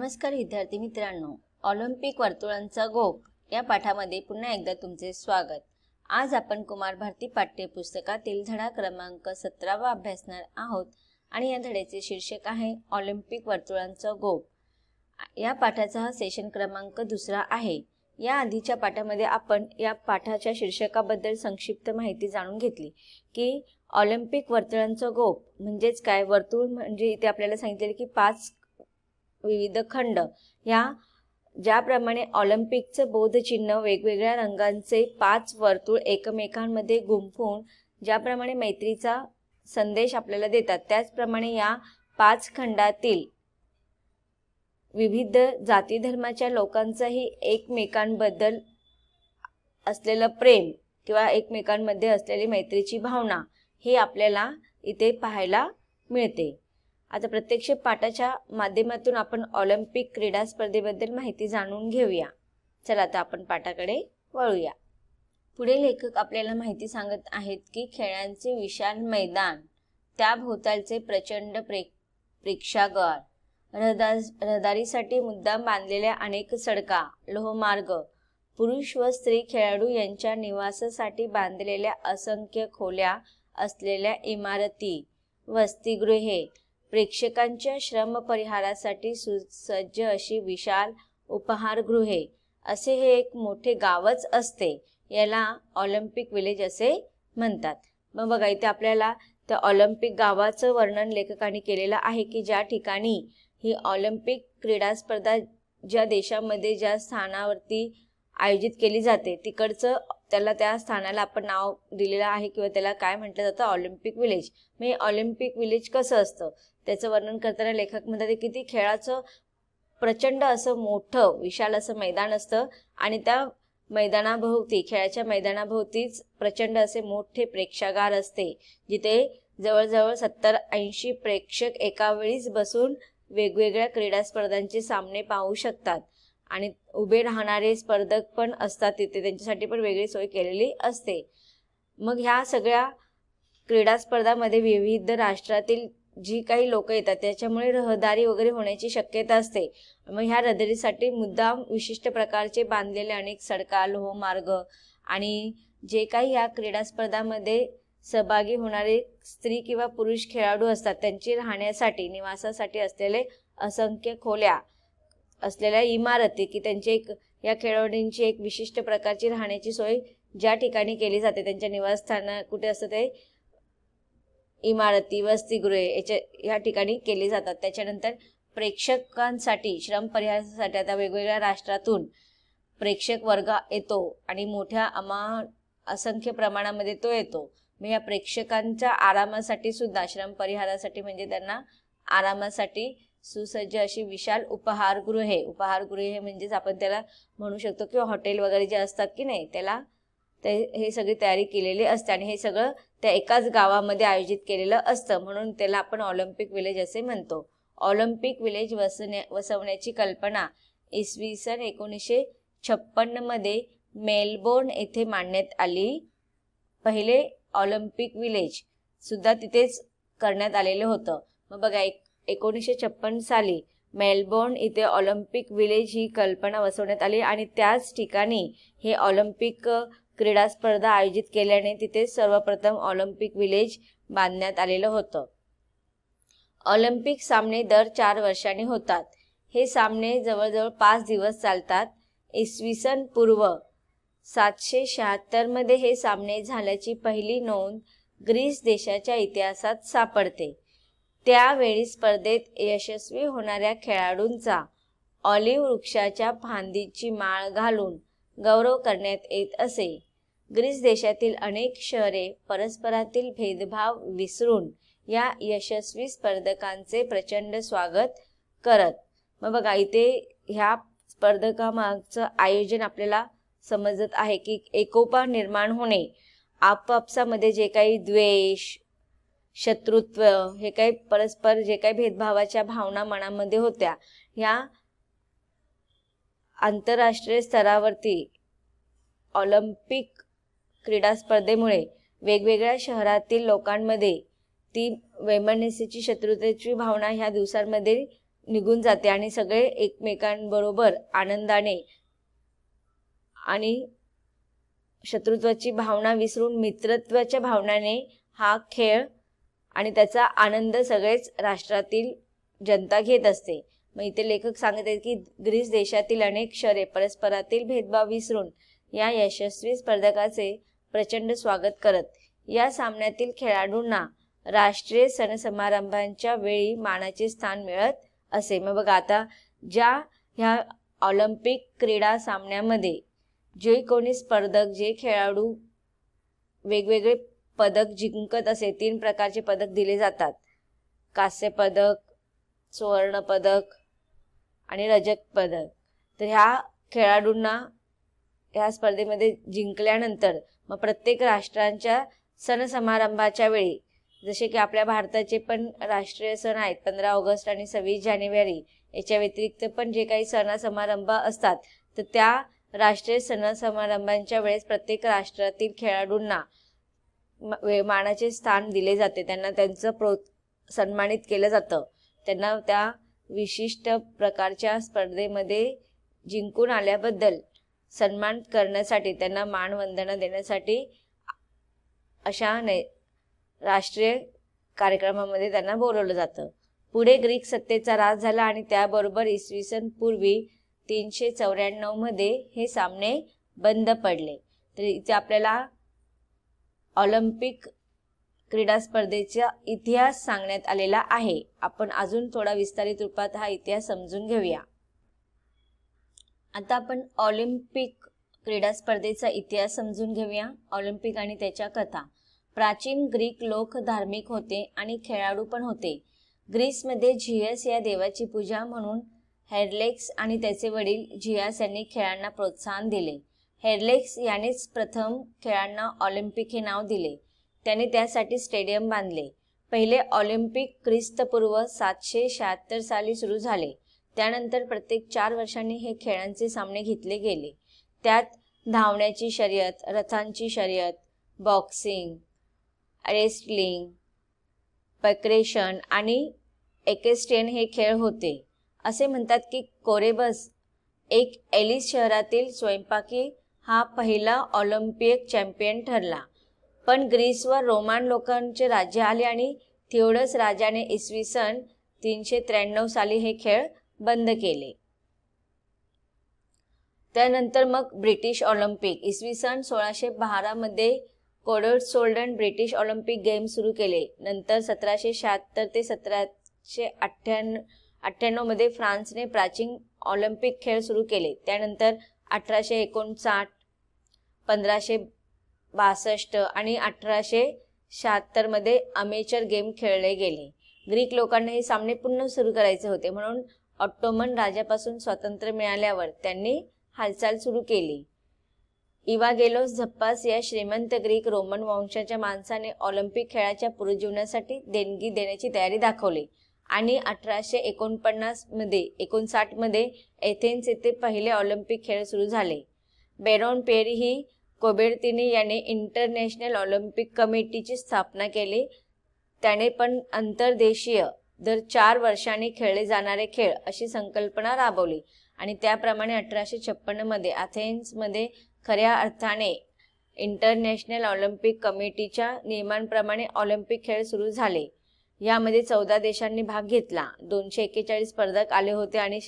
नमस्कार विद्यार्थी मित्रांनो, ऑलिम्पिक वर्तुळांचा गोप या पाठामध्ये पुन्हा एकदा तुमचे स्वागत। आज आपण कुमार भारती पाठ्यपुस्तकातील धडा क्रमांक 17 वा अभ्यासणार आहोत आणि या धड्याचे शीर्षक आहे ऑलिम्पिक वर्तुळांचा गोप। या पाठाचा हा सेशन क्रमांक 2 आहे। या आधीच्या पाठामध्ये आपण या पाठाच्या शीर्षकाबद्दल संक्षिप्त माहिती जाणून घेतली की ऑलिम्पिक वर्तुळांचा गोप म्हणजेच काय। वर्तुळ म्हणजे इथे आपल्याला सांगितले की 5 विविध खंड, या ज्याप्रमाणे ऑलिम्पिकचं बोधचिन्ह वेगवेगळ्या रंगांचे 5 वर्तुळ एकमेकांमध्ये गुंफून ज्याप्रमाणे मैत्रीचा संदेश आपल्याला देतात, त्याचप्रमाणे या 5 खंडातील विविध जाती धर्माच्या लोकांचाही एकमेकांबद्दल असलेलं प्रेम किंवा एकमेकांमध्ये असलेली मैत्रीची भावना हे आपल्याला इथे पाहायला मिळते। आता प्रत्यक्ष पाठाच्या माध्यमातून आपण ऑलिम्पिक क्रीडा स्पर्धेबद्दल माहिती जाणून घेऊया। चला आता आपण पाठाकडे वळूया। पुढे लेखक आपल्याला माहिती सांगत आहेत की खेळांचे विशाल मैदान, त्याभोवतालचे प्रचंड प्रेक्षागार, रहदारीसाठी मुद्दाम बांधलेल्या अनेक सडका, लोहमार्ग, पुरुष व स्त्री खेळाडू यांच्या निवासासाठी बांधलेल्या असंख्य खोल्या असलेल्या इमारती, वसतिगृहे, प्रेक्षकांच्या श्रम परिहारासाठी सुसज्ज अशी विशाल उपहारगृहे, असे हे एक मोठे गावच असते। याला ऑलिम्पिक विलेज असे म्हणतात। मग बघा इथे आपल्याला त्या ऑलिम्पिक गावाचं वर्णन लेखकांनी केलेलं आहे की ज्या ठिकाणी ही ऑलिम्पिक क्रीडा स्पर्धा ज्या देशामध्ये ज्या स्थानावरती आयोजित केली जाते तिकडचं त्याला त्या स्थानाला आपण नाव दिलेलं आहे किंवा त्याला काय म्हटलं जातं, ऑलिम्पिक विलेज। म्हणजे ऑलिम्पिक विलेज कसं असतं त्याचं वर्णन करताना लेखक म्हणतात की ती खेळाचं प्रचंड असं मोठं विशाल असं मैदान असतं आणि त्या मैदानाभोवती खेळाच्या मैदानाभोवतीच प्रचंड असे मोठे प्रेक्षागार असते, जिथे जवळजवळ 70-80 प्रेक्षक एका वेळीच बसून वेगवेगळ्या क्रीडा स्पर्धांचे सामने पाहू शकतात आणि उभे राहणारे स्पर्धक पण असतात तिथे, त्यांच्यासाठी पण वेगळी सोय केलेली असते। मग ह्या सगळ्या क्रीडा स्पर्धांमध्ये विविध राष्ट्रातील जी काही लोक येतात त्याच्यामुळे रहदारी वगैरे होण्याची शक्यता असते। मग ह्या रहदारीसाठी मुद्दाम विशिष्ट प्रकारचे बांधलेले अनेक सडका, लोहमार्ग आणि जे काही या क्रीडा स्पर्धांमध्ये सहभागी होणारे स्त्री किंवा पुरुष खेळाडू असतात त्यांची राहण्यासाठी निवासासाठी असलेले असंख्य खोल्या असलेल्या इमारती की त्यांची एक या खेळाडूंची एक विशिष्ट प्रकारची राहण्याची सोय ज्या ठिकाणी केली जाते त्यांच्या निवासस्थान कुठे असतं ते इमारती, वसतिगृहे या ठिकाणी केली जातात। त्याच्यानंतर प्रेक्षकांसाठी श्रम परिहारासाठी आता वेगवेगळ्या राष्ट्रातून प्रेक्षक वर्ग येतो आणि मोठ्या असंख्य प्रमाणामध्ये तो येतो। मग या प्रेक्षकांच्या आरामासाठी सुद्धा श्रम परिहारासाठी म्हणजे त्यांना आरामासाठी सुसज्ज अशी विशाल उपहारगृहे म्हणजेच आपण त्याला म्हणू शकतो किंवा हॉटेल वगैरे जे असतात की नाही त्याला हे सगळी तयारी केलेली असते आणि हे सगळं त्या एकाच गावामध्ये आयोजित केलेलं असतं, म्हणून त्याला आपण ऑलिम्पिक विलेज असे म्हणतो। ऑलिम्पिक विलेज वसवण्याची कल्पना इसवी सन 1956 मध्ये मेलबोर्न येथे मांडण्यात आली। पहिले ऑलिम्पिक विलेज सुद्धा तिथेच करण्यात आलेलं होतं। मग बघा 1956 साली मेलबोर्न इथे ऑलिम्पिक विलेज ही कल्पना वसवण्यात आली आणि त्याच ठिकाणी हे ऑलिम्पिक क्रीडा स्पर्धा आयोजित केल्याने तिथे सर्वप्रथम ऑलिम्पिक विलेज बांधण्यात आलेलं होतं। ऑलिम्पिक सामने दर 4 वर्षांनी होतात। हे सामने जवळजवळ 5 दिवस चालतात। इसवी सन पूर्व 776 मध्ये हे सामने झाल्याची पहिली नोंद ग्रीस देशाच्या इतिहासात सापडते। त्यावेळी स्पर्धेत यशस्वी होणाऱ्या खेळाडूंचा ऑलिव्ह वृक्षाच्या फांदीची माळ घालून गौरव करण्यात येत असे। ग्रीस देशातील अनेक शहरे परस्परातील भेदभाव विसरून या यशस्वी स्पर्धकांचे प्रचंड स्वागत करत। मग बघा इथे ह्या स्पर्धकामागचं आयोजन आपल्याला समजत आहे की एकोपा निर्माण होणे, आपापसामध्ये जे काही द्वेष, शत्रुत्व, हे काही परस्पर जे काही भेदभावाच्या भावना मनामध्ये होत्या ह्या आंतरराष्ट्रीय स्तरावरती ऑलिम्पिक क्रीडा स्पर्धेमुळे वेगवेगळ्या शहरातील लोकांमध्ये ती वैमनस्याची शत्रुतेची भावना ह्या दिवसांमध्ये निघून जाते आणि सगळे एकमेकांबरोबर आनंदाने आणि शत्रुत्वाची भावना विसरून मित्रत्वाच्या भावनाने हा खेळ आणि त्याचा आनंद सगळेच राष्ट्रातील जनता घेत असते. मग इथे लेखक सांगत आहेत की ग्रीस देशातील अनेक शहरे परस्परातील भेदभाव विसरून या यशस्वी स्पर्धकाचे प्रचंड स्वागत करत. या सामन्यातील खेळाडूंना राष्ट्रीय सण समारंभांच्या वेळी मानाचे स्थान मिळत असे. मग बघा आता ह्या ऑलिम्पिक क्रीडा सामन्यामध्ये जे कोणी स्पर्धक जे खेळाडू वेगवेगळे पदक जिंकत असे 3 प्रकारचे पदक दिले जातात. कांस्य पदक, सुवर्ण पदक आणि रजत पदक. तर ह्या खेळाडूंना ह्या स्पर्धेमध्ये जिंकल्यानंतर मग प्रत्येक राष्ट्रांच्या सण समारंभाच्या वेळी जसे की आपल्या भारताचे पण राष्ट्रीय सण आहेत 15 ऑगस्ट आणि 26 जानेवारी, याच्या व्यतिरिक्त पण जे काही सण समारंभ असतात तर त्या राष्ट्रीय सण समारंभांच्या वेळेस प्रत्येक राष्ट्रातील खेळाडूंना मानाचे स्थान दिले जाते. त्यांना त्यांचं सन्मानित केलं जातं. त्यांना त्या विशिष्ट प्रकारच्या स्पर्धेमध्ये जिंकून आल्याबद्दल सन्मान करण्यासाठी त्यांना मानवंदना देण्यासाठी अशा राष्ट्रीय कार्यक्रमामध्ये त्यांना बोलवलं जातं. पुढे ग्रीक सत्तेचा ऱ्हास झाला आणि त्याबरोबर इसवी सन पूर्वी 394 मध्ये हे सामने बंद पडले. तर इथे आपल्याला ऑलिम्पिक क्रीडा स्पर्धेचा इतिहास सांगण्यात आलेला आहे. आपण अजून थोडा विस्तारित रूपात हा इतिहास समजून घेऊया. आता आपण ऑलिम्पिक क्रीडा स्पर्धेचा इतिहास समजून घेऊया. ऑलिम्पिक आणि त्याच्या कथा. प्राचीन ग्रीक लोक धार्मिक होते आणि खेळाडू पण होते. ग्रीसमध्ये झियस या देवाची पूजा म्हणून हेरलेक्स आणि त्याचे वडील झियास यांनी खेळांना प्रोत्साहन दिले. हेरलेक्स यानेच प्रथम खेळांना ऑलिम्पिक हे नाव दिले. त्याने त्यासाठी स्टेडियम बांधले. पहिले ऑलिम्पिक ख्रिस्तपूर्व 776 साली सुरू झाले. त्यानंतर प्रत्येक 4 वर्षांनी हे खेळांचे सामने घेतले गेले. त्यात धावण्याची शर्यत, रथांची शर्यत, बॉक्सिंग, रेसलिंग, पक्रेशन आणि एक्वेस्ट्रियन हे खेळ होते. असे म्हणतात की कोरेबस एक एलिस शहरातील स्वयंपाकी हा पहिला ऑलिम्पिक चॅम्पियन ठरला. पण ग्रीसवर रोमन लोकांचे राज्य आले आणि थिओडस राजाने इसवी सन 393 साली हे खेळ बंद केले. त्यानंतर मग ब्रिटिश ऑलिम्पिक इसवी सन 1612 मध्ये कोडर्सोल्डन ब्रिटिश ऑलिम्पिक गेम सुरू केले. नंतर 1776 ते 1798 मध्ये फ्रान्सने प्राचीन ऑलिम्पिक खेळ सुरू केले. त्यानंतर 1859, 1562 आणि 1876 मध्ये अमेचर गेम खेळले गेले. ग्रीक लोकांना हे सामने पुन्हा सुरू करायचे होते म्हणून ऑट्टोमन राजापासून स्वातंत्र्य मिळाल्यावर त्यांनी हालचाल सुरू केली. इवागेलोस झप्पास या श्रीमंत ग्रीक रोमन वंशाच्या माणसाने ऑलिम्पिक खेळाच्या पुनरुज्जीवनासाठी देणगी देण्याची तयारी दाखवली आणि 1859 मध्ये एथेन्स येथे पहिले ऑलिम्पिक खेळ सुरू झाले. बेरोन पेरी कोबेर्तिनी याने इंटरनॅशनल ऑलिम्पिक कमिटीची स्थापना केली. त्याने पण अंतर्देशीय दर 4 वर्षांनी खेळले जाणारे खेळ अशी संकल्पना राबवली आणि त्याप्रमाणे 1856 मध्ये अथेन्समध्ये खऱ्या अर्थाने इंटरनॅशनल ऑलिम्पिक कमिटीच्या नियमांप्रमाणे ऑलिम्पिक खेळ सुरू झाले. यामध्ये 14 देशांनी भाग घेतला. 241 स्पर्धक आले होते आणि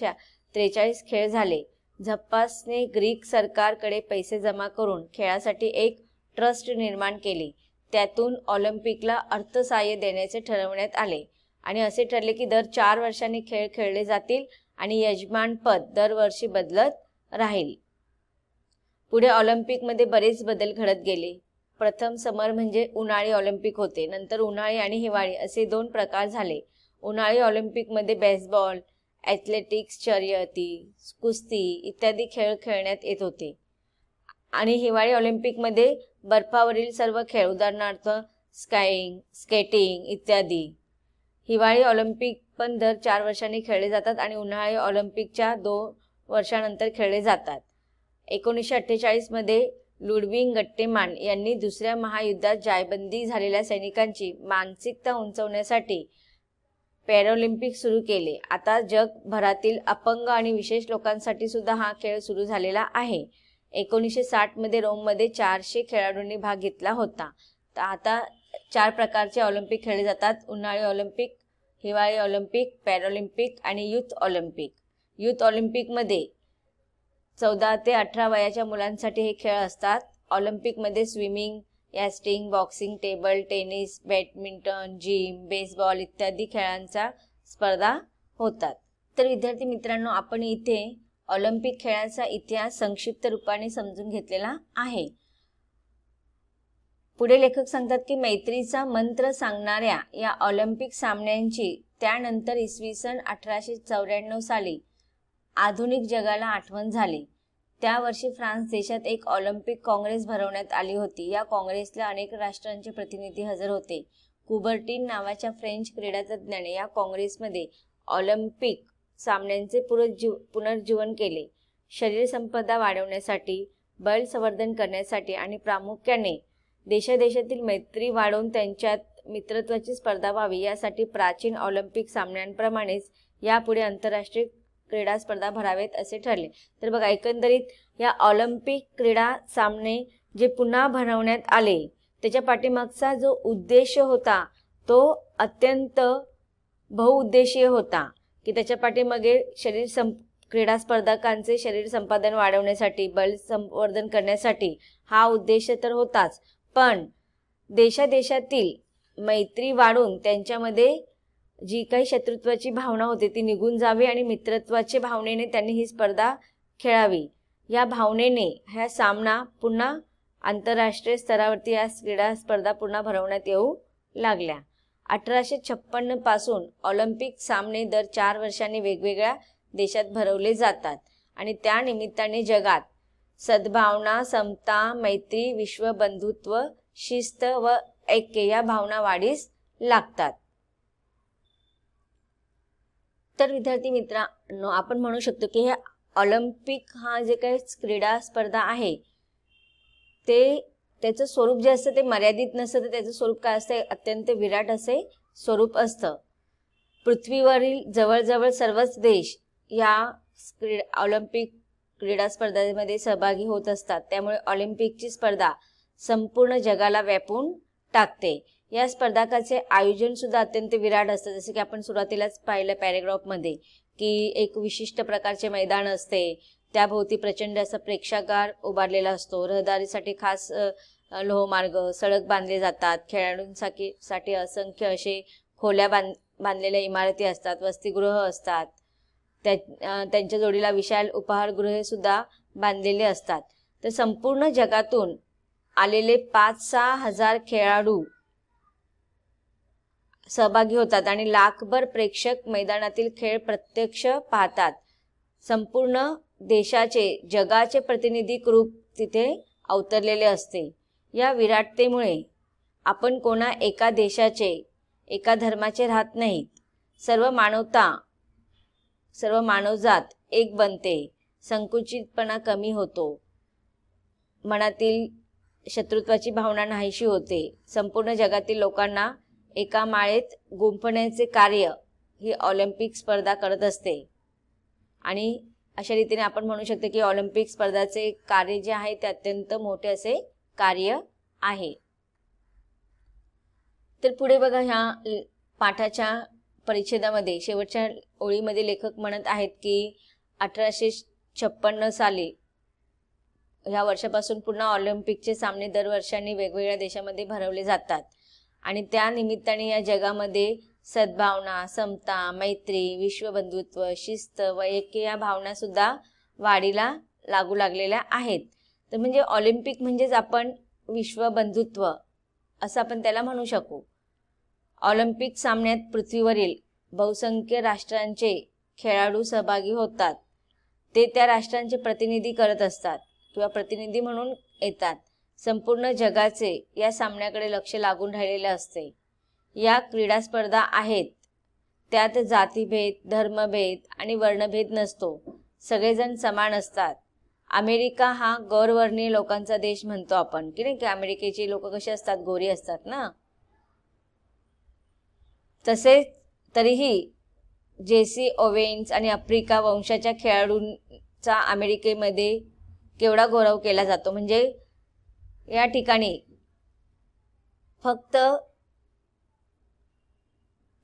43 खेळ झाले. झप्पासने ग्रीक सरकारकडे पैसे जमा करून खेळासाठी एक ट्रस्ट निर्माण केली. त्यातून ऑलिम्पिकला अर्थसहाय्य देण्याचे ठरवण्यात आले आणि असे ठरले की दर 4 वर्षांनी खेळ खेळले जातील आणि यजमानपद दरवर्षी बदलत राहील. पुढे ऑलिम्पिकमध्ये बरेच बदल घडत गेले. प्रथम समर म्हणजे उन्हाळी ऑलिम्पिक होते. नंतर उन्हाळी आणि हिवाळी असे 2 प्रकार झाले. उन्हाळी ऑलिम्पिकमध्ये बेसबॉल, ॲथलेटिक्स, शर्यती, कुस्ती इत्यादी खेळ खेळण्यात येत होते आणि हिवाळी ऑलिम्पिकमध्ये बर्फावरील सर्व खेळ उदाहरणार्थ स्काईंग, स्केटिंग इत्यादी. हिवाळी ऑलिम्पिक पण दर 4 वर्षांनी खेळले जातात आणि उन्हाळी ऑलिम्पिकच्या 2 वर्षानंतर खेळले जातात. 1948 मध्ये लुडविग गट्टेमान यांनी दुसऱ्या महायुद्धात जायबंदी झालेल्या सैनिकांची मानसिकता उंचवण्यासाठी पॅरालिम्पिक सुरू केले. आता जगभरातील अपंग आणि विशेष लोकांसाठी सुद्धा हा खेळ सुरू झालेला आहे. 1960 मध्ये रोममध्ये 400 खेळाडूंनी भाग घेतला होता. तर आता 4 प्रकारचे ऑलिम्पिक खेळले जातात. उन्हाळी ऑलिम्पिक, हिवाळी ऑलिम्पिक, पॅरालिम्पिक आणि युथ ऑलिम्पिक. युथ ऑलिम्पिकमध्ये 14 ते 18 वयाच्या मुलांसाठी हे खेळ असतात. ऑलिम्पिकमध्ये स्विमिंग, यॅस्टिंग, boxing, table tennis, badminton, gym, baseball इत्यादी खेळांच्या स्पर्धा होतात. तर विद्यार्थी मित्रांनो, आपण इथे ऑलिम्पिक खेळांचा इतिहास संक्षिप्त रूपाने समजून घेतलेला आहे. पुढे लेखक सांगतात की मैत्रीचा मंत्र सांगणाऱ्या या ऑलिम्पिक सामन्यांची त्यानंतर इसवी सन 1894 साली आधुनिक जगाला आठवण झाली. त्या वर्षी फ्रान्स देशात एक ऑलिम्पिक काँग्रेस भरवण्यात आली होती. या काँग्रेसला अनेक राष्ट्रांचे प्रतिनिधी हजर होते. कुबर्टीन नावाच्या फ्रेंच क्रीडातज्ञाने या काँग्रेसमध्ये ऑलिम्पिक सामन्यांचे पुनर्जीवन केले. शरीर संपदा वाढवण्यासाठी, बल संवर्धन करण्यासाठी आणि प्रामुख्याने देशादेशातील मैत्री वाढवून त्यांच्यात मित्रत्वाची स्पर्धा व्हावी यासाठी प्राचीन ऑलिम्पिक सामन्यांप्रमाणेच यापुढे आंतरराष्ट्रीय क्रीडा स्पर्धा भरावेत असे ठरले. तर बघा, एकंदरीत या ऑलिम्पिक क्रीडा सामने जे पुन्हा भरवण्यात आले त्याच्या पाठीमागचा जो उद्देश होता तो अत्यंत बहुउद्देशीय होता की त्याच्या पाठीमागे क्रीडा स्पर्धकांचे शरीर संपादन वाढवण्यासाठी, बल संवर्धन करण्यासाठी हा उद्देश तर होताच, पण देशादेशातील मैत्री वाढून त्यांच्यामध्ये जी काही शत्रुत्वाची भावना होती ती निघून जावी आणि मित्रत्वाच्या भावनेने त्यांनी ही स्पर्धा खेळावी. या भावनेने हा सामना पुन्हा आंतरराष्ट्रीय स्तरावरती या क्रीडा स्पर्धा पुन्हा भरवण्यात येऊ लागल्या. 1856 पासून ऑलिम्पिक सामने दर 4 वर्षांनी वेगवेगळ्या देशात भरवले जातात आणि त्या निमित्ताने जगात सद्भावना, समता, मैत्री, विश्वबंधुत्व, शिस्त व ऐक्य या भावना वाढीस लागतात. तर विद्यार्थी मित्रांनो, आपण म्हणू शकतो की हे ऑलिम्पिक हा जे काही क्रीडा स्पर्धा आहे त्याचं स्वरूप जे असतं ते मर्यादित नसतं, तर त्याचं स्वरूप काय असतं, अत्यंत विराट असे स्वरूप असतं. पृथ्वीवरील जवळजवळ सर्वच देश या ऑलिम्पिक क्रीडा स्पर्धेमध्ये सहभागी होत असतात. त्यामुळे ऑलिम्पिकची स्पर्धा संपूर्ण जगाला व्यापून टाकते. या स्पर्धकाचे आयोजन सुद्धा अत्यंत विराट असतं. जसे की आपण सुरुवातीलाच पाहिलं पॅरेग्राफमध्ये की एक विशिष्ट प्रकारचे मैदान असते, त्याभोवती प्रचंड असा प्रेक्षागार उभारलेला असतो, रहदारीसाठी खास लोहमार्ग, सडक बांधले जातात, खेळाडूंसाठी असंख्य असे खोल्या बांधलेल्या इमारती असतात, वसतिगृह असतात, त्यांच्या जोडीला विशाल उपहारगृहे सुद्धा बांधलेले असतात. तर संपूर्ण जगातून आलेले 5-6 हजार खेळाडू सहभागी होतात आणि लाखभर प्रेक्षक मैदानातील खेळ प्रत्यक्ष पाहतात. संपूर्ण देशाचे, जगाचे प्रतिनिधिक रूप तिथे अवतरलेले असते. या विराटतेमुळे आपण कोणा एका देशाचे, एका धर्माचे राहत नाहीत. सर्व मानवजात एक बनते, संकुचितपणा कमी होतो, मनातील शत्रुत्वाची भावना नाहीशी होते. संपूर्ण जगातील लोकांना एका माळेत गुंफण्याचे कार्य ही ऑलिम्पिक स्पर्धा करत असते. आणि अशा रीतीने आपण म्हणू शकतो की ऑलिम्पिक स्पर्धाचे कार्य जे आहे ते अत्यंत मोठे असे कार्य आहे. तर पुढे बघा, ह्या पाठाच्या परिच्छेदामध्ये शेवटच्या ओळीमध्ये लेखक म्हणत आहेत की 1856 साली ह्या वर्षापासून पुन्हा ऑलिम्पिकचे सामने दरवर्षांनी वेगवेगळ्या देशामध्ये भरवले जातात आणि त्या निमित्ताने या जगामध्ये सद्भावना, समता, मैत्री, विश्वबंधुत्व, शिस्त व ऐक्य या भावना सुद्धा वाढीला लागू लागलेल्या आहेत. तर म्हणजे ऑलिम्पिक म्हणजेच आपण विश्वबंधुत्व असं आपण त्याला म्हणू शकू. ऑलिम्पिक सामन्यात पृथ्वीवरील बहुसंख्य राष्ट्रांचे खेळाडू सहभागी होतात. ते त्या राष्ट्रांचे प्रतिनिधी करत असतात किंवा प्रतिनिधी म्हणून येतात. संपूर्ण जगाचे या सामन्याकडे लक्ष लागून राहिलेले असते. या क्रीडा स्पर्धा आहेत त्यात जातीभेद, धर्मभेद आणि वर्णभेद नसतो. सगळेजण समान असतात. अमेरिका हा गौरवर्णीय लोकांचा देश म्हणतो आपण की नाही, की अमेरिकेची लोक कशी असतात, गोरी असतात ना. तसेच तरीही जेसी ओवेन्स आणि आफ्रिका वंशाच्या खेळाडूंचा अमेरिकेमध्ये केवढा गौरव केला जातो. म्हणजे या ठिकाणी फक्त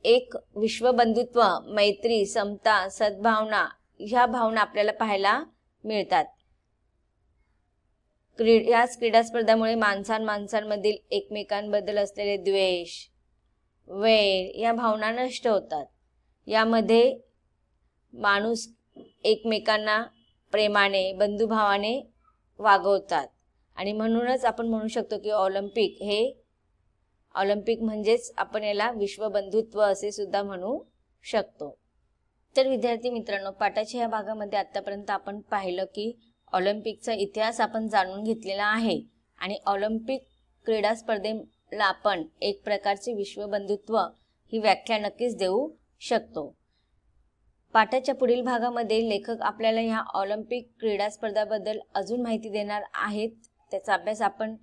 एक विश्वबंधुत्व, मैत्री, समता, सद्भावना ह्या भावना आपल्याला पाहायला मिळतात. याच क्रीडा स्पर्धामुळे माणसांमधील एकमेकांबद्दल असलेले द्वेष, वैर या भावना नष्ट होतात. यामध्ये माणूस एकमेकांना प्रेमाने, बंधुभावाने वागवतात. आणि म्हणूनच आपण म्हणू शकतो की ऑलिम्पिक म्हणजेच आपण याला विश्वबंधुत्व असे सुद्धा म्हणू शकतो. तर विद्यार्थी मित्रांनो, पाठाच्या या भागामध्ये आतापर्यंत आपण पाहिलं की ऑलिम्पिकचा इतिहास आपण जाणून घेतलेला आहे आणि ऑलिम्पिक क्रीडा स्पर्धेला आपण एक प्रकारचे विश्वबंधुत्व ही व्याख्या नक्कीच देऊ शकतो. पाठाच्या पुढील भागामध्ये लेखक आपल्याला ह्या ऑलिम्पिक क्रीडा स्पर्धाबद्दल अजून माहिती देणार आहेत. त्याचा अभ्यास आपण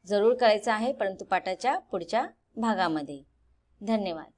जरूर करायचा आहे, परंतु पाठाच्या पुढच्या भागामध्ये. धन्यवाद.